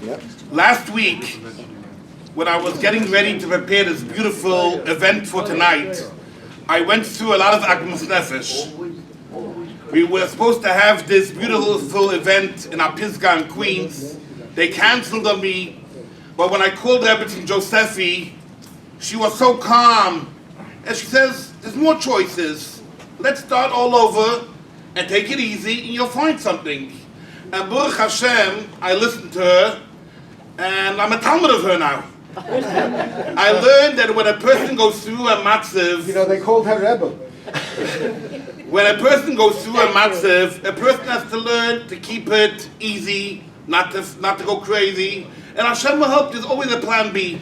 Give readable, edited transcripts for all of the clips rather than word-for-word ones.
Yep. Last week, when I was getting ready to prepare this beautiful event for tonight, I went through a lot of Agmas Nefesh. We were supposed to have this beautiful event in our Pisgah in Queens. They canceled on me, but when I called Rav Nachum Josephy, she was so calm, and she says, there's more choices. Let's start all over and take it easy, and you'll find something. And Baruch Hashem, I listened to her, and I'm a Talmud of her now. I learned that when a person goes through a matziv, You know, they called her Rebbe. when a person goes through a matziv, a person has to learn to keep it easy, not to go crazy. And Hashem will help. There's always a plan B.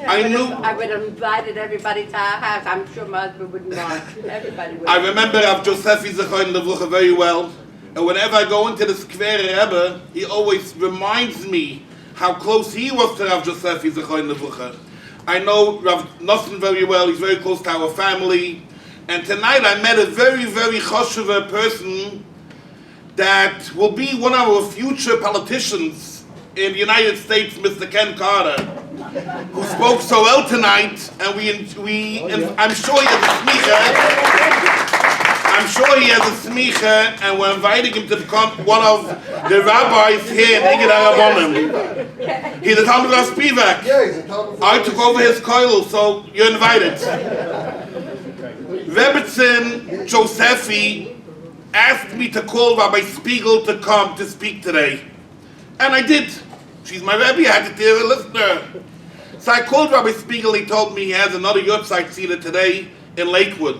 I would have invited everybody to our house. I'm sure my husband wouldn't want. Everybody would. I remember Rav Josephy Zechoin Levrucha very well. And whenever I go into the square Rebbe, he always reminds me how close he was to Rav Josephy Zechoin Levrucha. I know Rav Nosson very well. He's very close to our family. And tonight I met a very, very choshev person that will be one of our future politicians in the United States, Mr. Ken Carter, who spoke so well tonight, and I'm sure he has a smicha. I'm sure he has a smicha, and we're inviting him to become one of the rabbis here in Igud Arabonim. He's a Talmud Rav Spivak. Yeah, he's a Talmud. I took over his koil, so you're invited. Rav Nachum Josephy asked me to call Rabbi Spiegel to come to speak today. And I did. She's my Rabbi, I had to tell a listener. So I called Rabbi Spiegel, he told me he has another Yortzeit Seder today in Lakewood.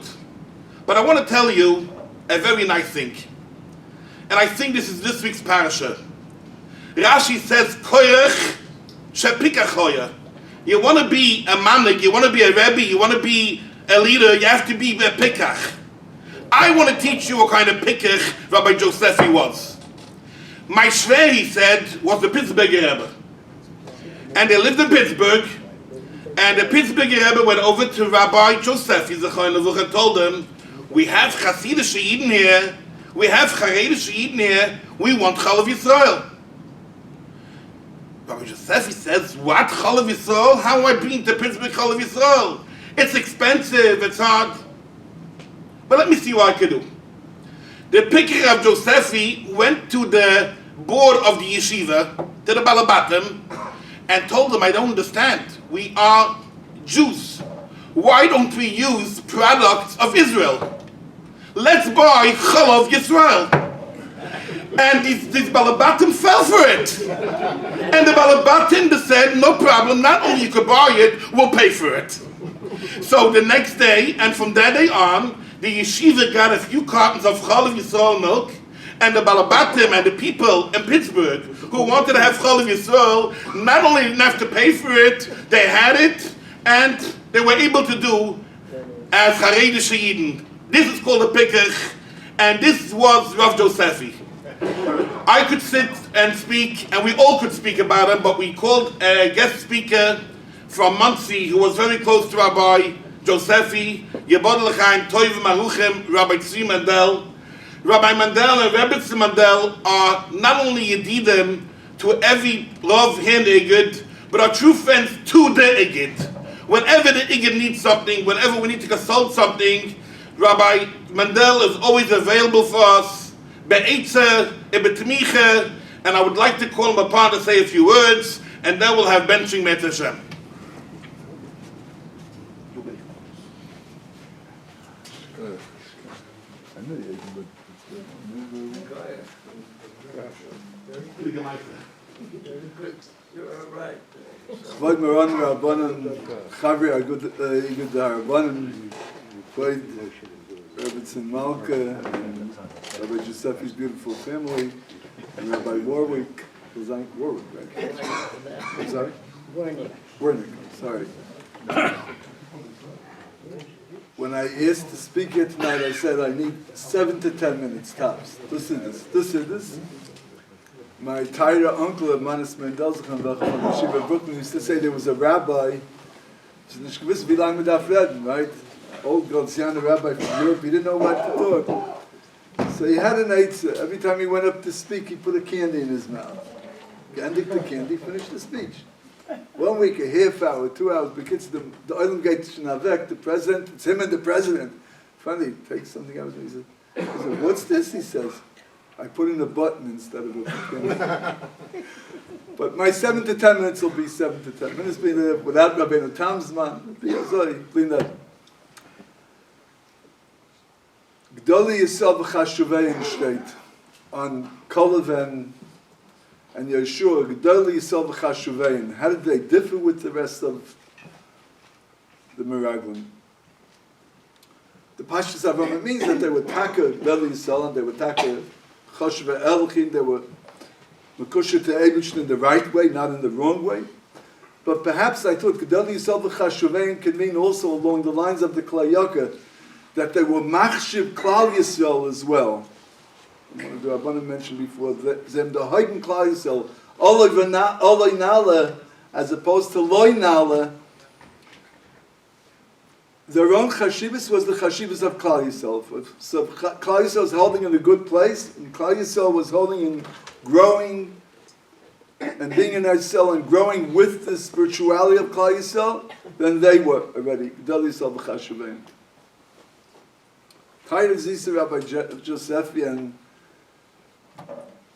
But I want to tell you a very nice thing. And I think this is this week's parasha. Rashi says, Koyach shepikachoya. You want to be a manig, you want to be a Rebbe, you want to be a leader, you have to be a pikach. I want to teach you what kind of pikach Rabbi Josephy was. My shver, he said, was the Pittsburgh Rebbe. And they lived in Pittsburgh, and the Pittsburgh Rebbe went over to Rabbi Josephy Zechoin Levrucha and told him, we have Hasidic Yidden here, we have Haredic Yidden here, we want Chalav Yisrael. Rabbi Josephy says, what, Chalav Yisrael? How am I bringing to Pittsburgh Chalav Yisrael? It's expensive, it's hard. But let me see what I can do. The picker of Josephy went to the board of the yeshiva, to the Balabatim, and told them, I don't understand. We are Jews. Why don't we use products of Israel? Let's buy Chalav Yisrael. And these Balabatim fell for it. And the Balabatim said, no problem, not only you could buy it, we'll pay for it. So the next day, and from that day on, the yeshiva got a few cartons of Chalav Yisrael milk, and the Balabatim and the people in Pittsburgh who wanted to have Chalav Yisrael not only didn't have to pay for it, they had it, and they were able to do as Haredic Yidden. This is called a pikach, and this was Rav Josephy. I could sit and speak, and we all could speak about him, but we called a guest speaker from Muncie who was very close to Rabbi Josephy, Yebod L'chaim, Toiv Maruchim, Rabbi Tzvi Mandel. Rabbi Mandel and Rabbi Tzvi Mandel are not only Yedidim to every Rav here in the Igud, but are true friends to the Igud. Whenever the Igud needs something, whenever we need to consult something, Rabbi Mandel is always available for us, be'etza, ebetmicha, and I would like to call him upon to say a few words, and then we'll have benching Met Hashem. Kvoid Moran Rabbanan Chavri Igud Rabbanan Kvoid Rebbetzin Malka and Rabbi Josephy's beautiful family and Rabbi Warwick Warwick, right? I'm sorry? Warnick, sorry. When I asked to speak here tonight, I said I need 7 to 10 minutes tops. This is this. My Taira uncle of Manis Mandel from Yeshiva Brooklyn used to say there was a rabbi, right? Old Galciana rabbi from Europe, he didn't know what to talk. So he had an eitzah. Every time he went up to speak, he put a candy in his mouth. ending the candy, finish the speech. 1 week, a half hour, 2 hours, because the Oilam Gate Shnavek, the president, it's him and the president. Finally, he takes something out of me, he said, what's this? He says, I put in a button instead of a candy. But my 7 to 10 minutes will be 7 to 10 minutes, without Rabbi Tam's man, clean that. Gdoli Yisrael v'chashuvein state on Kolav and Yeshua, Gdoli Yisrael v'chashuvein. How did they differ with the rest of the Meraglim? The Pashtus Avram means that they were taka Gdoli Yisrael, and they were taka Chashuve Elchin, they were Mekusha to Eibishn in the right way, not in the wrong way. But perhaps I thought Gdoli Yisrael v'chashuvein could mean also along the lines of the Klayaka, that they were machshiv Klal Yisrael as well. One of the Rabbanim mentioned before, them the Haydn Klal Yisrael, Oloi Nala, as opposed to Loi Nala. Their own chashivas was the chashivas of Klal Yisrael. So Klal Yisrael was holding in a good place, and Klal Yisrael was holding in growing and being in Yisrael and growing with the spirituality of Klal Yisrael. Then they were already Gdol Yisrael v'chashuvein. Taira Zisa, Rabbi Josephy, and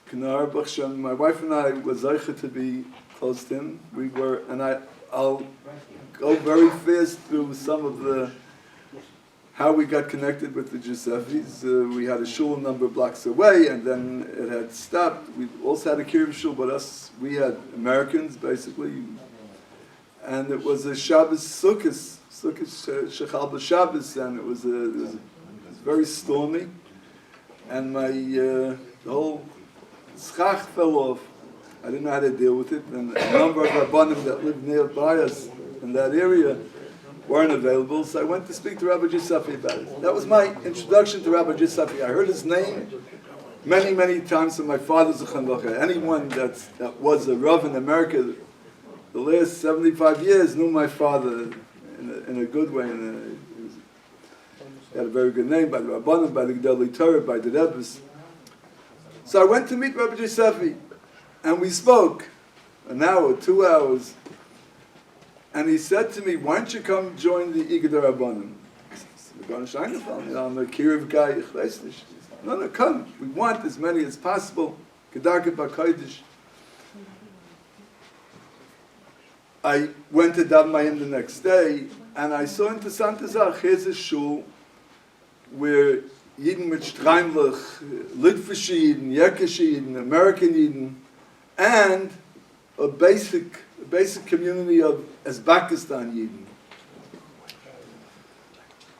Kenar Bachshem, my wife and I was zeicha to be close to him. We were, and I'll go very fast through some of the how we got connected with the Josephys. We had a shul a number of blocks away, and then it had stopped. We also had a kiruv shul, but we had Americans basically, and it was a Shabbos Sukkot Shechal b'Shabbos, and it was very stormy, and my the whole schach fell off. I didn't know how to deal with it, and a number of Rabbanim that lived nearby us in that area weren't available, so I went to speak to Rabbi Josephy about it. That was my introduction to Rabbi Josephy. I heard his name many, many times from my father's Zechan. Anyone that was a Rav in America the last 75 years knew my father in a good way, he had a very good name by the Rabbanim, by the Gedolei Torah, by the Rebbes. So I went to meet Rabbi Josephy, and we spoke an hour, 2 hours, and he said to me, "Why don't you come join the Igud Rabbanim?" I said, I'm a kiruv guy. No, come. We want as many as possible. Kedarke b'Kodesh. I went to Dav Mayim the next day, and I saw in Interessante Zach, here's a shul where Yidden mit Streimlich, Litvische Yidden, Yekische Yidden, American Yidden, and a basic community of Uzbekistan Yidden.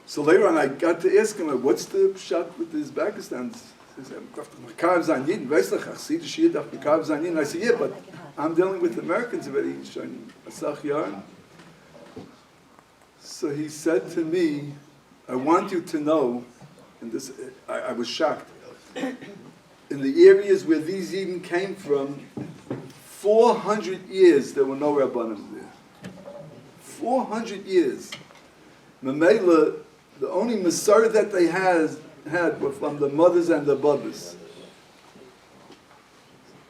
So later on I got to ask him, what's the pshat with the Uzbekistans? He said, Mekav Zan Yidden, Weislach, Achsidish Yid, Mekav Zan Yidden. I said, yeah, but I'm dealing with Americans already, showing Asach Yarn. So he said to me, I want you to know, and this, I was shocked, in the areas where these Yidden came from, 400 years there were no Rabbanim there. 400 years. Mamela, the only Masar that they had were from the mothers and the babbas.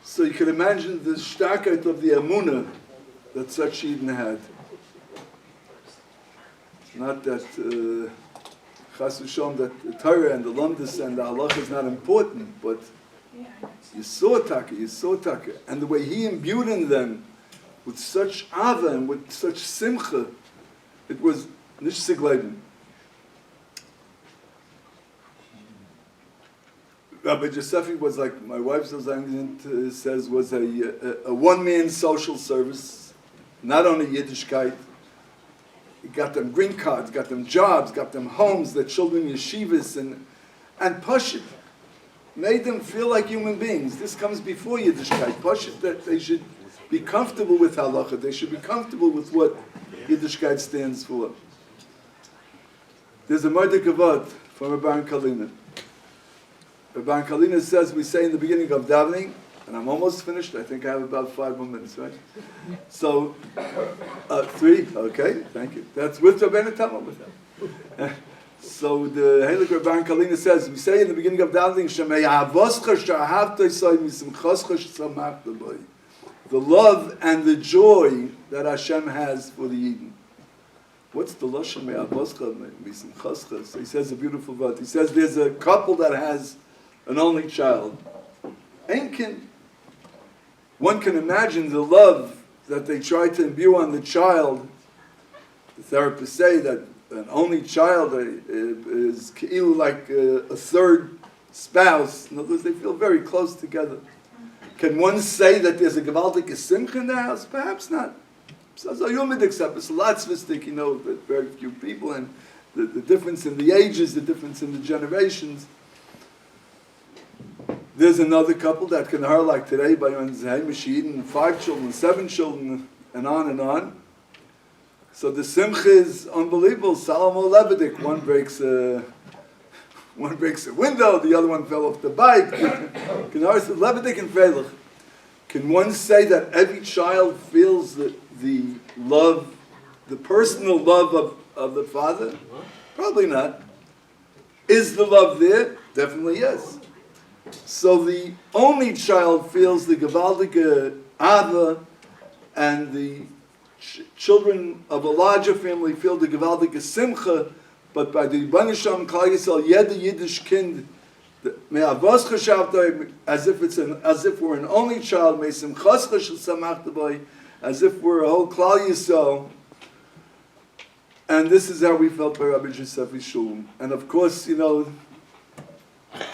So you can imagine the shtakat of the Amunah that such Yidden had. Not that Chas v'Shalom, that the Torah and the Lamdas and the Halach is not important, but you saw Taka, and the way he imbued in them with such ava and with such simcha, it was nish sigleiden. Rabbi Josephy was like my wife says was a one-man social service, not only Yiddishkeit. He got them green cards, got them jobs, got them homes, their children yeshivas, and Pashit made them feel like human beings. This comes before Yiddishkeit. Pashit, that they should be comfortable with halacha. They should be comfortable with what Yiddishkeit stands for. There's a Mordek Avad from Rabbi Kalina. Rabbi Kalina says, we say in the beginning of davening, and I'm almost finished. I think I have about 5 more minutes, right? So, 3, okay, thank you. That's with Rabbeinu Tamar with them. So the Heilig Rabbi Kalina says, we say in the beginning of davening, the love and the joy that Hashem has for the Eden. What's the lashon me'avoscha me'simchascha? So he says a beautiful word. He says there's a couple that has an only child. One can imagine the love that they try to imbue on the child. The therapists say that an only child is like a third spouse. In other words, they feel very close together. Can one say that there's a gewaltige simcha in the house? Perhaps not. So you would accept it's a lot sophisticated, that very few people, and the difference in the ages, the difference in the generations. There's another couple that can hire like today by Machine, 5 children, 7 children, and on and on. So the simcha is unbelievable. Salomo Lebedik, one breaks a window, the other one fell off the bike. Lebedik and Freilach. Can one say that every child feels the love, the personal love of the father? Probably not. Is the love there? Definitely yes. So the only child feels the gewaltige Ava, and the children of a larger family feel the gewaltige Simcha, but by the Banisham Klal Yisrael, jeder Yiddish kind, as if we're an only child, as if we're a whole Klal Yisrael. And this is how we felt by Rabbi Josephy Shulm. And of course,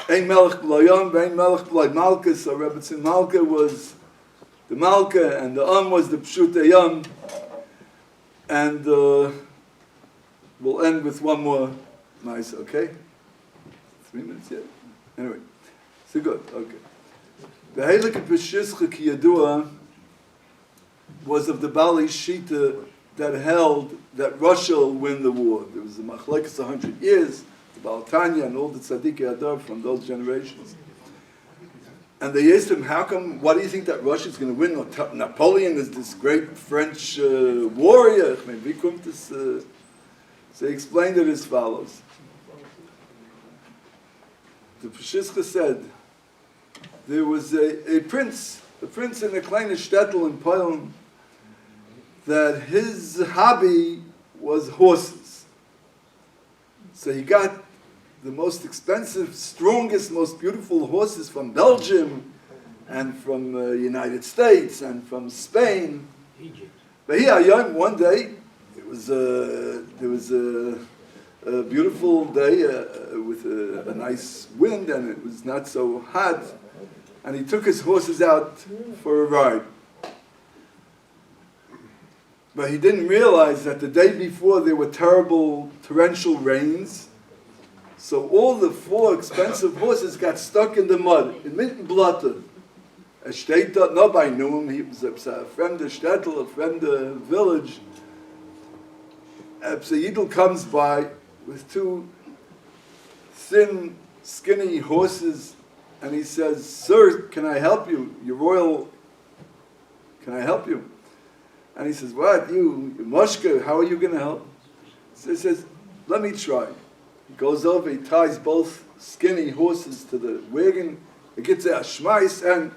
Ein Melech B'lo Yom, Ein Melech B'lo Malka. So Rebbe Tzin Malka was the Malka, and the was the Pshutei Yom. And we'll end with one more nice, okay? 3 minutes yet? Anyway, so good, okay. The Heilige Peshischa Ki Yadua was of the Bali Shita that held that Russia will win the war. There was a Machlekes 100 years, the Baal Tanya and all the Tzadikei Adar from those generations. And they asked him, why do you think that Russia is going to win? Napoleon is this great French warrior. So he explained it as follows. The Peshischa said, there was a prince in a kleine shtetl in Poland, that his hobby was horses. So he got the most expensive, strongest, most beautiful horses from Belgium and from the United States and from Spain. Egypt. But here, one day, there was a beautiful day with a nice wind, and it was not so hot. And he took his horses out for a ride. But he didn't realize that the day before there were terrible torrential rains. So all the 4 expensive horses got stuck in the mud, in mitten blotter. Nobody knew him. He was a friend of shtetl, a friend of village. So Yidl comes by with 2 thin, skinny horses, and he says, "Sir, can I help you? Your royal, can I help you?" And he says, "What, you Moshka, how are you going to help?" So he says, "Let me try." He goes over, he ties both skinny horses to the wagon, he gets a schmeiss, and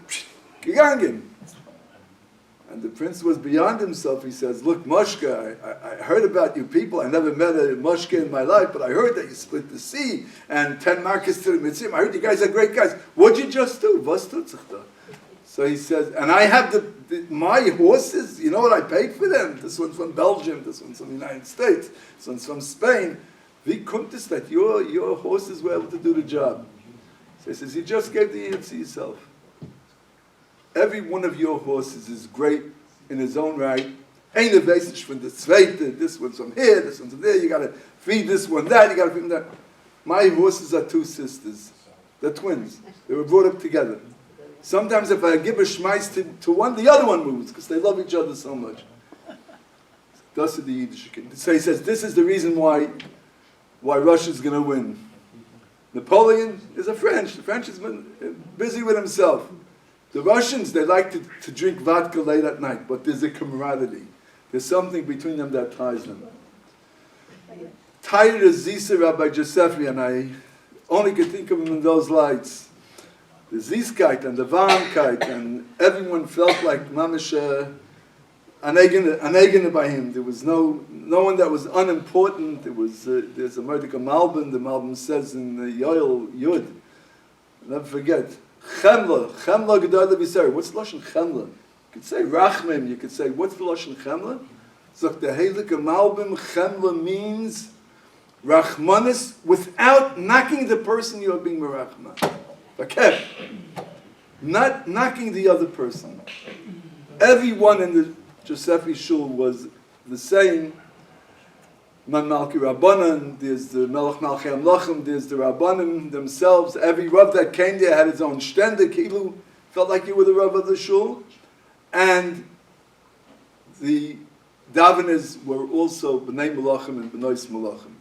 gegangen. And the prince was beyond himself. He says, "Look, Moshka, I heard about you people. I never met a Moshka in my life, but I heard that you split the sea, and 10 markers to the mitzvah. I heard you guys are great guys. What'd you just do? Was tut sich da?" So he says, "And I have my horses, you know what I paid for them? This one's from Belgium, this one's from the United States, this one's from Spain. Wie kommt es that your horses were able to do the job?" So he says, "You just gave the answer yourself. Every one of your horses is great in his own right. Ain't a basis from the Tzvi, this one's from here, this one's from there, you got to feed this one that, you got to feed them that. My horses are 2 sisters. They're twins. They were brought up together. Sometimes if I give a schmeiss to one, the other one moves, because they love each other so much." That's the Yiddish. So he says, this is the reason why Russia's going to win. Napoleon is a French. The French has been busy with himself. The Russians, they like to drink vodka late at night, but there's a camaraderie. There's something between them that ties them. Tired as Zisa Rabbi Josephy, and I only could think of him in those lights. Zieskeit and the Warmkeit, and everyone felt like mamish anegene by him. There was no one that was unimportant. There's a Mordecai Malbim. The Malbim says in the Yoel Yud, never forget, Chemla Gedar Levisari. What's Lashon Chemla? You could say Rachmim. You could say, what's the Lashon Chemla? So the Heilige Malbim, Chemla means Rachmanis without knocking the person you are being merachman. Okay, not knocking the other person. Everyone in the Josephy Shul was the same. Man Malki Rabbanan, there's the Melech Malchi Amlachim, there's the Rabbanim themselves. Every Rav that came there had his own stender, Kilu, felt like you were the Rav of the Shul. And the Daveners were also B'nai Malachim and B'nois Malachim.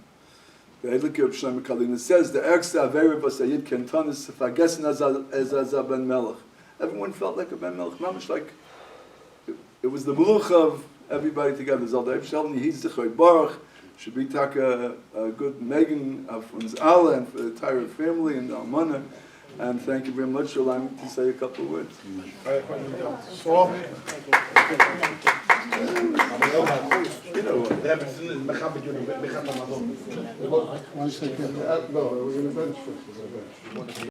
The Elikir of Shlomo Kalina says, the Erksa Avera Vasayid Kentonis Fagesin as Ben Melech. Everyone felt like a Ben Melech, mamish like it was the Meluch of everybody together. Zalda Ebshelni, he's the Choy Baruch, should be a good Megan for uns alle and for the entire family and the Almana. And thank you very much for allowing me to say a couple of words.